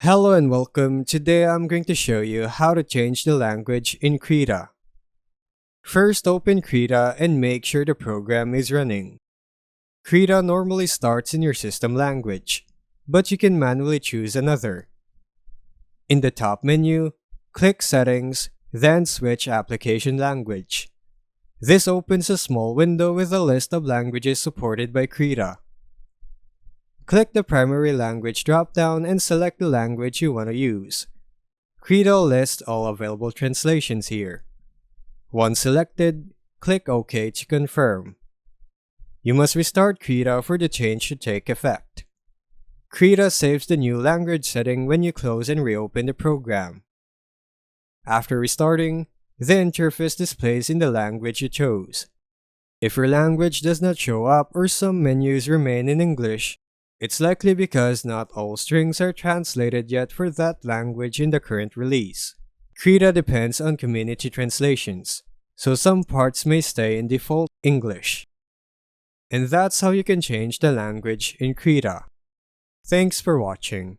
Hello and welcome. Today I'm going to show you how to change the language in Krita. First, open Krita and make sure the program is running. Krita normally starts in your system language, but you can manually choose another. In the top menu, click Settings, then switch Application Language. This opens a small window with a list of languages supported by Krita. Click the Primary Language drop-down and select the language you want to use. Krita lists all available translations here. Once selected, click OK to confirm. You must restart Krita for the change to take effect. Krita saves the new language setting when you close and reopen the program. After restarting, the interface displays in the language you chose. If your language does not show up or some menus remain in English, it's likely because not all strings are translated yet for that language in the current release. Krita depends on community translations, so some parts may stay in default English. And that's how you can change the language in Krita. Thanks for watching.